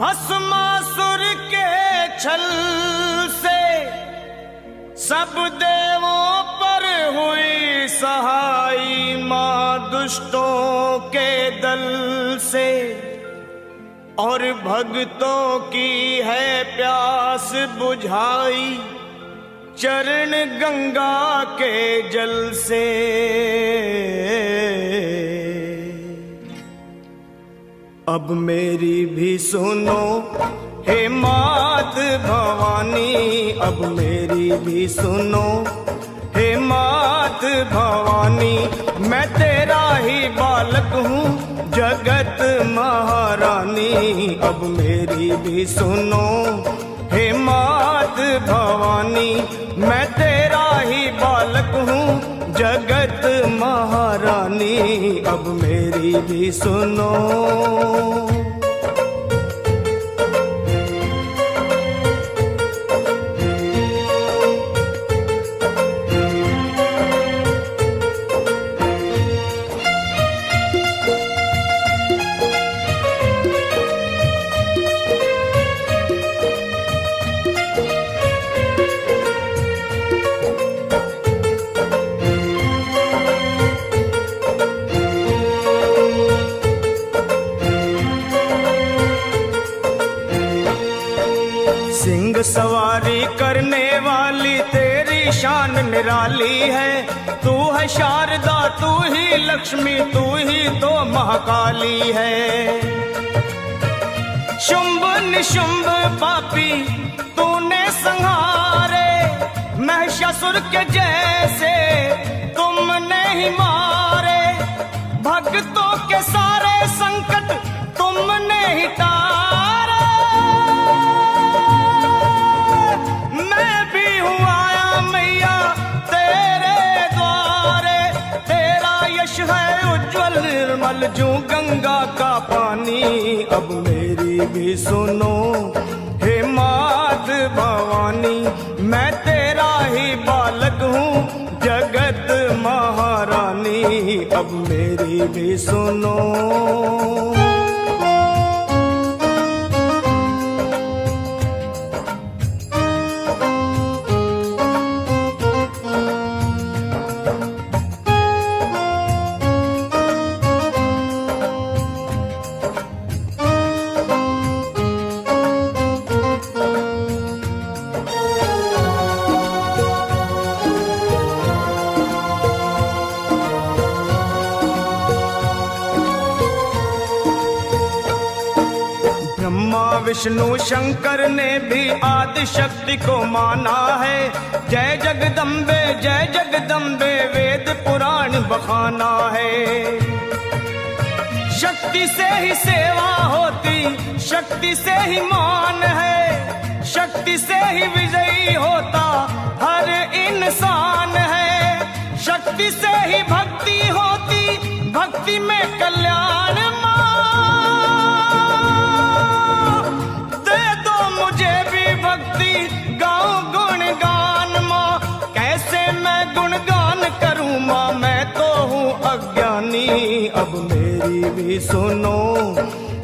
भस्मासुर के छल से सब देवों पर हुई सहाई, मां दुष्टों के दल से और भक्तों की है प्यास बुझाई, चरण गंगा के जल से। अब मेरी भी सुनो हे मात भवानी, अब मेरी भी सुनो हे मात भवानी, मैं तेरा ही बालक हूँ जगत महारानी। अब मेरी भी सुनो हे मात भवानी, मैं तेरा ही बालक हूँ जगत महारानी। अब मेरी भी सुनो। सिंह सवारी करने वाली तेरी शान निराली है। तू है शारदा, तू ही लक्ष्मी, तू ही तो महाकाली है। शुंभ निशुंभ पापी तूने संहारे, महिषासुर के जैसे तुमने ही मारे। भक्तों के सारे संकट तुमने ही तारे। मैं भी हूँ आया मैया तेरे द्वारे, तेरा यश है उज्जवल निर्मल जो गंगा का पानी। अब मेरी भी सुनो हे मात भवानी, मैं तेरा ही बालक हूँ जगत महारानी। अब मेरी भी सुनो। विष्णु शंकर ने भी आदि शक्ति को माना है। जय जगदम्बे जय जगदम्बे वेद पुराण बखाना है। शक्ति से ही सेवा होती, शक्ति से ही मान है, शक्ति से ही विजयी होता हर इंसान है। शक्ति से ही भक्ति होती, भक्ति में कल्याण। अब मेरी भी सुनो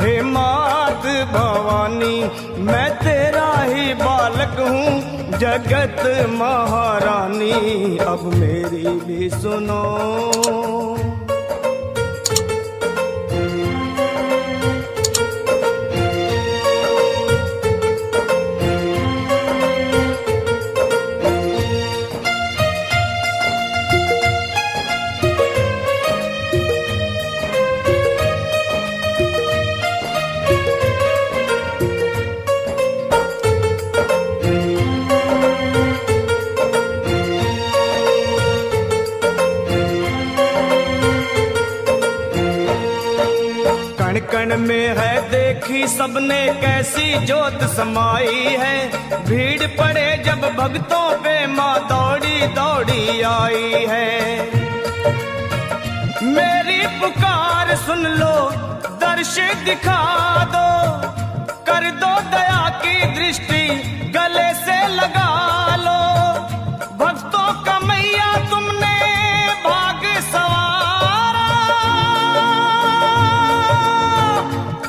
हे मात भवानी, मैं तेरा ही बालक हूँ जगत महारानी। अब मेरी भी सुनो। कण में है देखी सबने कैसी जोत समाई है। भीड़ पड़े जब भक्तों पे माँ दौड़ी दौड़ी आई है। मेरी पुकार सुन लो, दर्श दिखा दो, कर दो दया की दृष्टि गले से लगा लो। भक्तों का मैया तुमने भाग सवारा,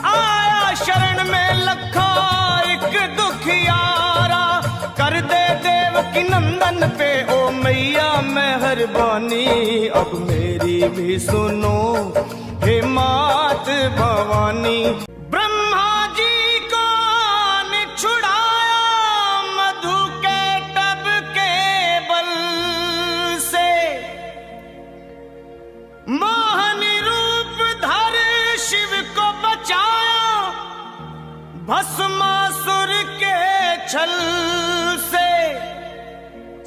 आया शरण में लखों तन पे ओ मैया मेहरबानी, अब मेरी भी सुनो हे मात भवानी। ब्रह्मा जी को छुड़ाया मधु के टब के बल से, मोहनी रूप धर शिव को बचाया भस्मासुर के छल से।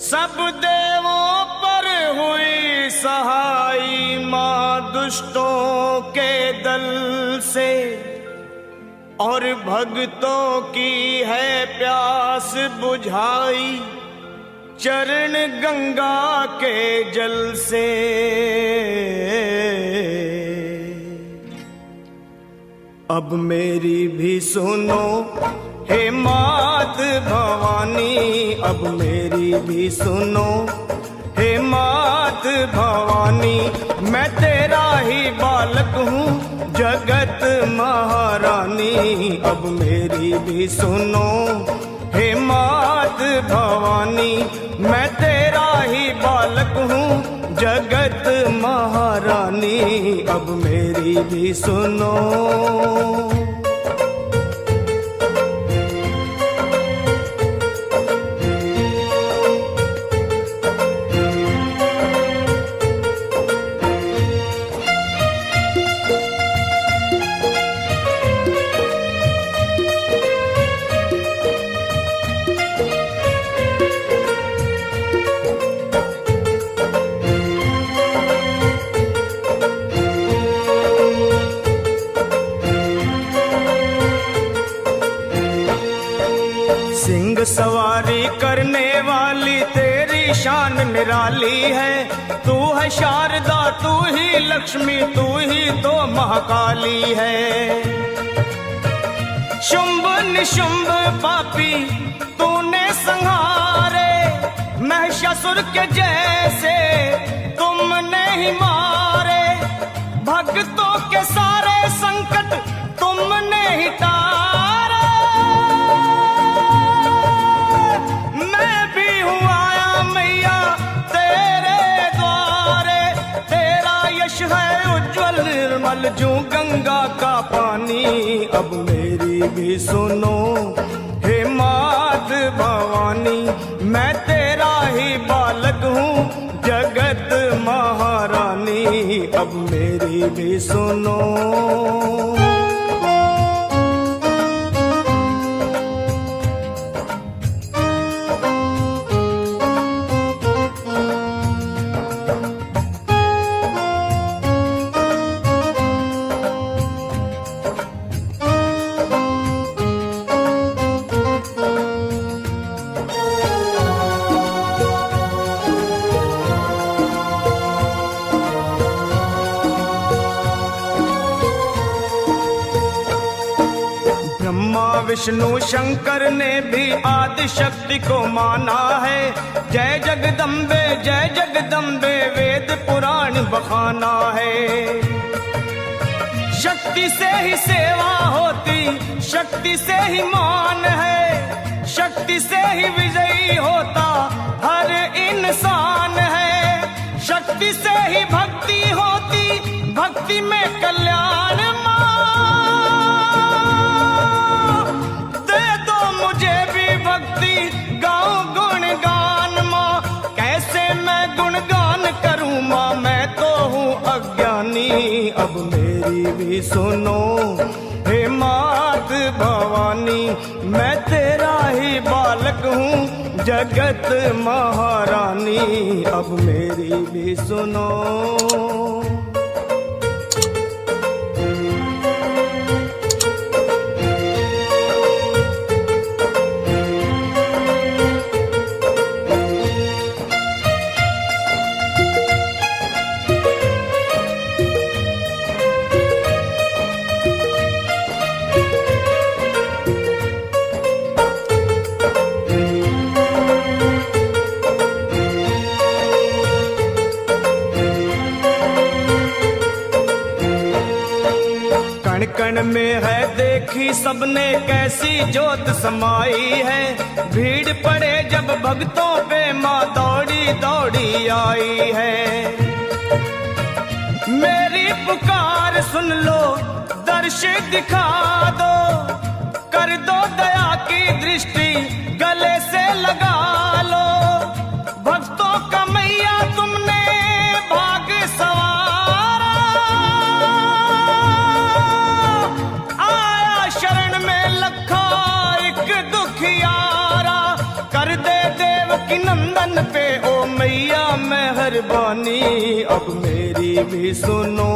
सब देवों पर हुई सहाई मां दुष्टों के दल से, और भक्तों की है प्यास बुझाई चरण गंगा के जल से। अब मेरी भी सुनो हे मात भवानी, अब मेरी भी सुनो हे मात भवानी। मैं तेरा ही बालक हूँ जगत महारानी, अब मेरी भी सुनो हे मात भवानी। मैं तेरा ही बालक हूँ जगत महारानी, अब मेरी भी सुनो। सिंह सवारी करने वाली तेरी शान निराली है। तू है शारदा, तू ही लक्ष्मी, तू ही तो महाकाली है। शुंभ निशुंभ पापी तूने संहारे, महिषासुर के जैसे तुमने ही मारे। भक्तों के सारे संकट तुमने ही तारे। निर्मल जो गंगा का पानी, अब मेरी भी सुनो हे मात भवानी। मैं तेरा ही बालक हूँ जगत महारानी, अब मेरी भी सुनो। विष्णु शंकर ने भी आदि शक्ति को माना है। जय जगदम्बे वेद पुराण बखाना है। शक्ति से ही सेवा होती, शक्ति से ही मान है, शक्ति से ही विजयी होता हर इंसान है। शक्ति से ही भक्ति होती, भक्ति में कल्याण। मुझे भी भक्ति गाऊं गुणगान माँ, कैसे मैं गुणगान करूं माँ, मैं तो हूँ अज्ञानी। अब मेरी भी सुनो हे मात भवानी। मैं तेरा ही बालक हूँ जगत महारानी, अब मेरी भी सुनो। कण कण में है देखी सबने कैसी जोत समाई है। भीड़ पड़े जब भक्तों पे माँ दौड़ी दौड़ी आई है। मेरी पुकार सुन लो, दर्श दिखा दो, कर दो दया की दृष्टि गले से लगा लो। भक्तों का मैया तुमने भाग सवारा, आया शरण में लखा एक दुखियारा। कर दे देवकी नंदन पे ओ मैया मेहरबानी, अब मेरी भी सुनो।